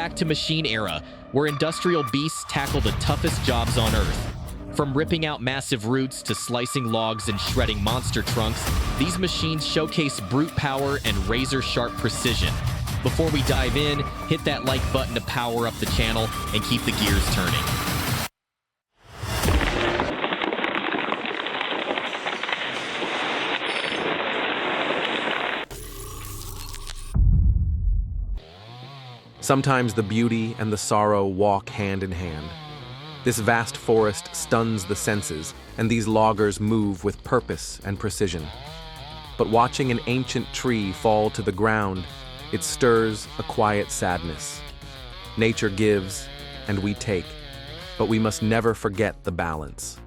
back to Machine Era, where industrial beasts tackle the toughest jobs on Earth. From ripping out massive roots to slicing logs and shredding monster trunks, these machines showcase brute power and razor-sharp precision. Before we dive in, hit that like button to power up the channel and keep the gears turning. Sometimes the beauty and the sorrow walk hand in hand. This vast forest stuns the senses, and these loggers move with purpose and precision. But watching an ancient tree fall to the ground, it stirs a quiet sadness. Nature gives, and we take, but we must never forget the balance.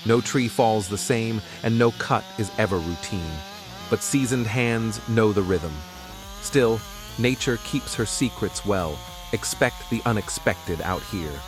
No tree falls the same, and no cut is ever routine. But seasoned hands know the rhythm. Still, nature keeps her secrets well. Expect the unexpected out here.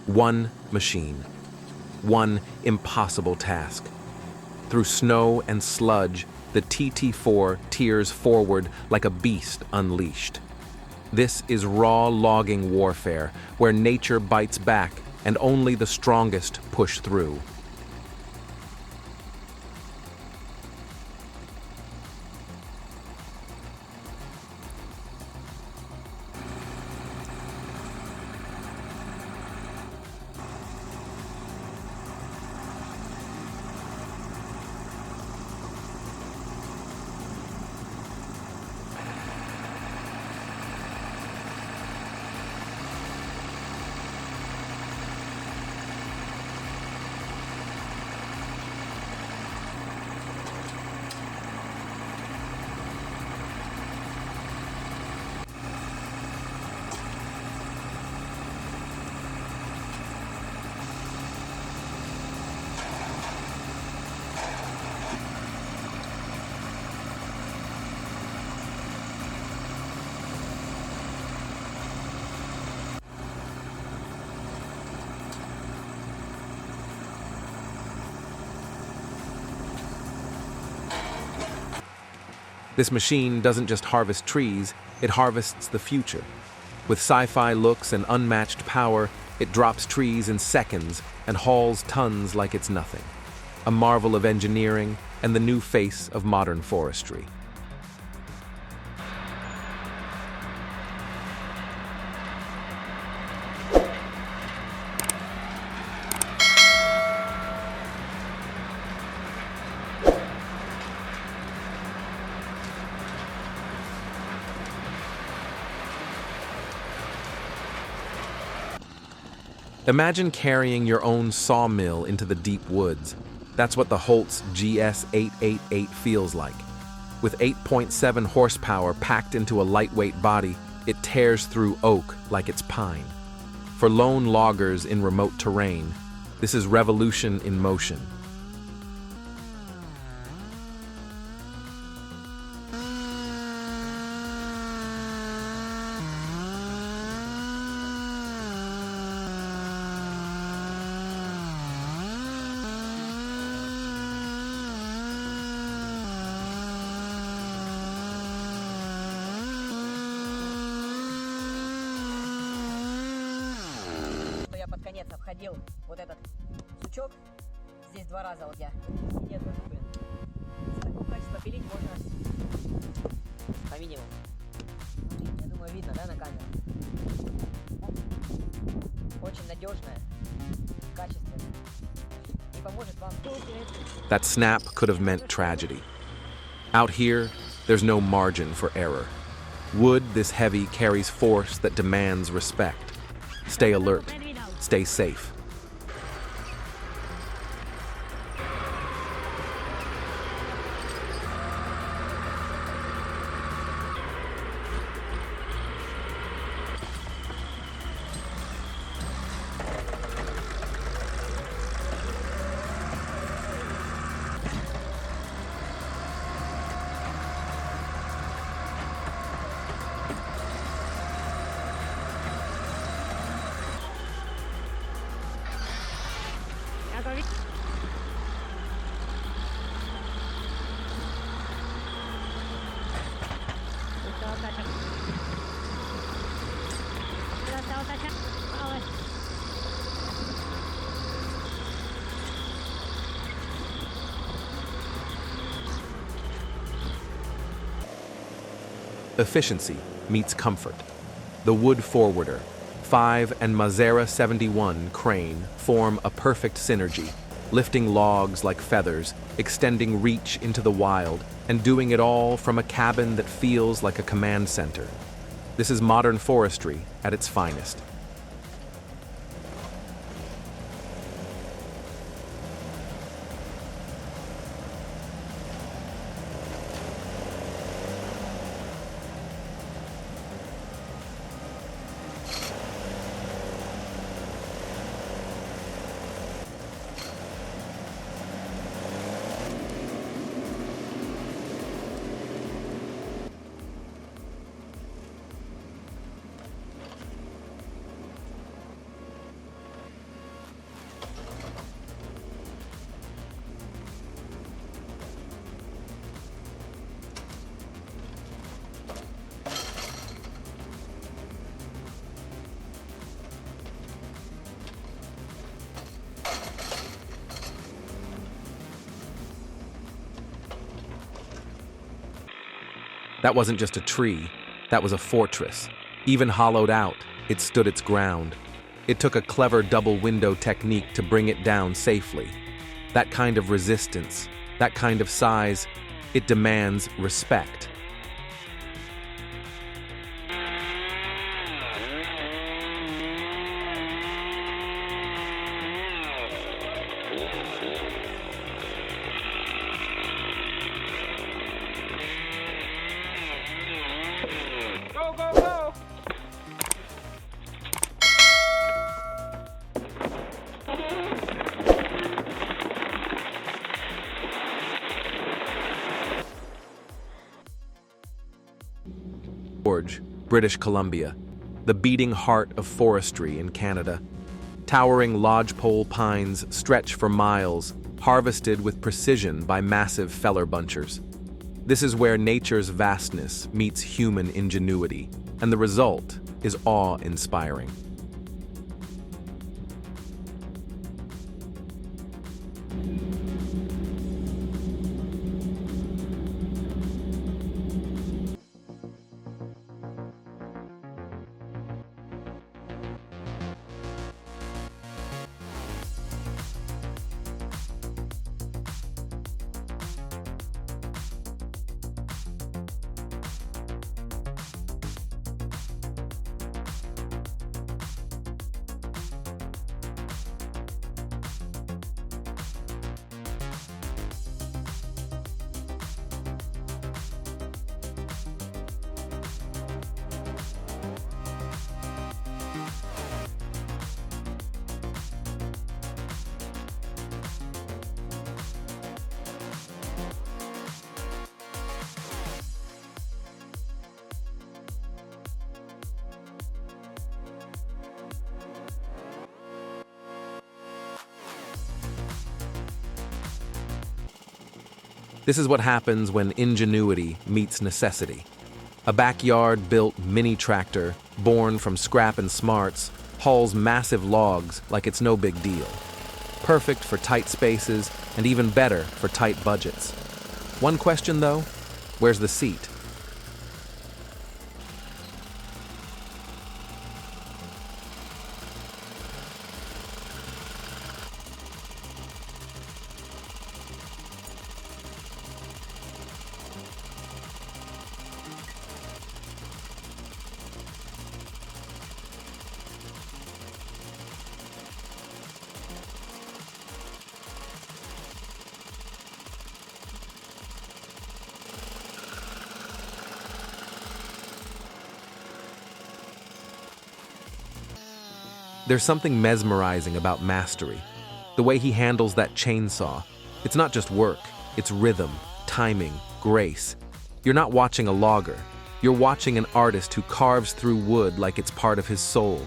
One machine, one impossible task. Through snow and sludge, the TT4 tears forward like a beast unleashed. This is raw logging warfare, where nature bites back and only the strongest push through. This machine doesn't just harvest trees, it harvests the future. With sci-fi looks and unmatched power, it drops trees in seconds and hauls tons like it's nothing. A marvel of engineering and the new face of modern forestry. Imagine carrying your own sawmill into the deep woods. That's what the Holt's GS888 feels like. With 8.7 horsepower packed into a lightweight body, it tears through oak like it's pine. For lone loggers in remote terrain, this is revolution in motion. Я под конец обходил вот этот сучок. Здесь 2 раза вот я. Нет, блин. С такого качества пилить можно по минимуму. Я думаю, видно, да, на камеру? Очень надежная, качественная. И поможет вам. That snap could have meant tragedy. Out here, there's no margin for error. Wood this heavy carries force that demands respect. Stay alert. Stay safe. Efficiency meets comfort. The wood forwarder, 5 and Mazera 71 crane form a perfect synergy, lifting logs like feathers, extending reach into the wild, and doing it all from a cabin that feels like a command center. This is modern forestry at its finest. That wasn't just a tree, that was a fortress. Even hollowed out, it stood its ground. It took a clever double window technique to bring it down safely. That kind of resistance, that kind of size, it demands respect. Go, go, go! Gorge, British Columbia, the beating heart of forestry in Canada. Towering lodgepole pines stretch for miles, harvested with precision by massive feller bunchers. This is where nature's vastness meets human ingenuity, and the result is awe-inspiring. This is what happens when ingenuity meets necessity. A backyard-built mini-tractor, born from scrap and smarts, hauls massive logs like it's no big deal. Perfect for tight spaces, and even better for tight budgets. One question, though, where's the seat? There's something mesmerizing about mastery. The way he handles that chainsaw. It's not just work, it's rhythm, timing, grace. You're not watching a logger. You're watching an artist who carves through wood like it's part of his soul.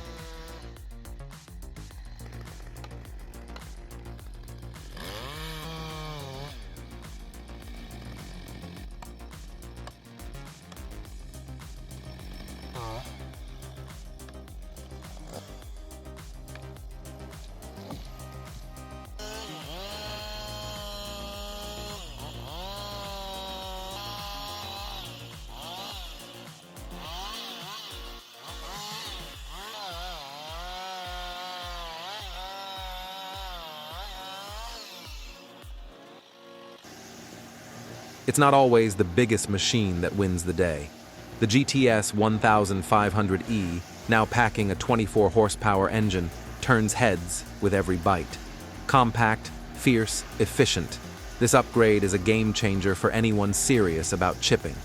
It's not always the biggest machine that wins the day. The GTS 1500E, now packing a 24 horsepower engine, turns heads with every bite. Compact, fierce, efficient. This upgrade is a game changer for anyone serious about chipping.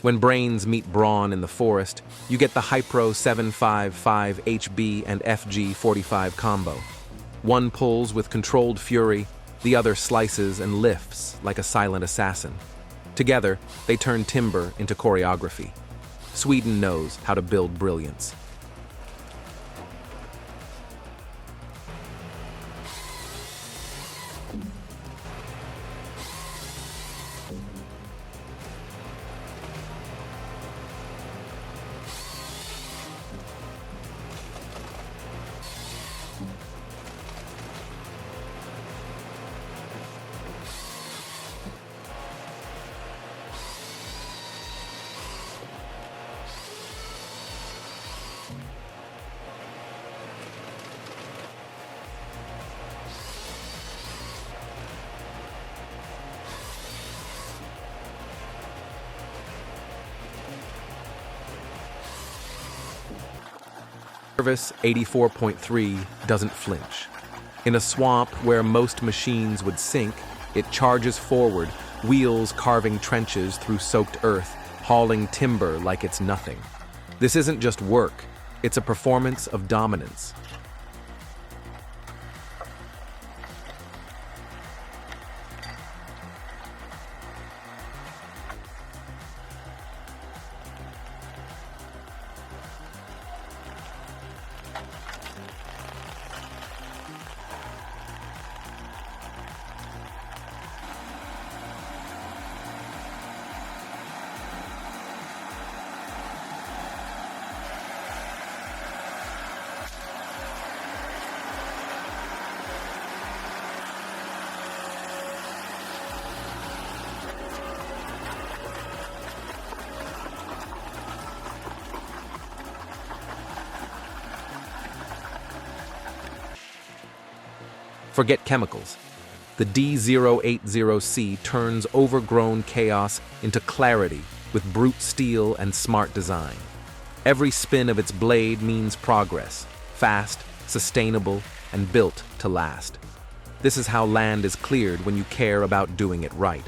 When brains meet brawn in the forest, you get the Hypro 755 HB and FG 45 combo. One pulls with controlled fury, the other slices and lifts like a silent assassin. Together, they turn timber into choreography. Sweden knows how to build brilliance. Service 84.3 doesn't flinch. In a swamp where most machines would sink, it charges forward, wheels carving trenches through soaked earth, hauling timber like it's nothing. This isn't just work, it's a performance of dominance. Forget chemicals. The D080C turns overgrown chaos into clarity with brute steel and smart design. Every spin of its blade means progress, fast, sustainable, and built to last. This is how land is cleared when you care about doing it right.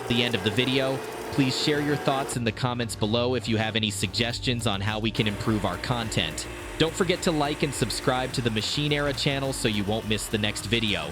The end of the video. Please share your thoughts in the comments below if you have any suggestions on how we can improve our content. Don't forget to like and subscribe to the Machine Era channel so you won't miss the next video.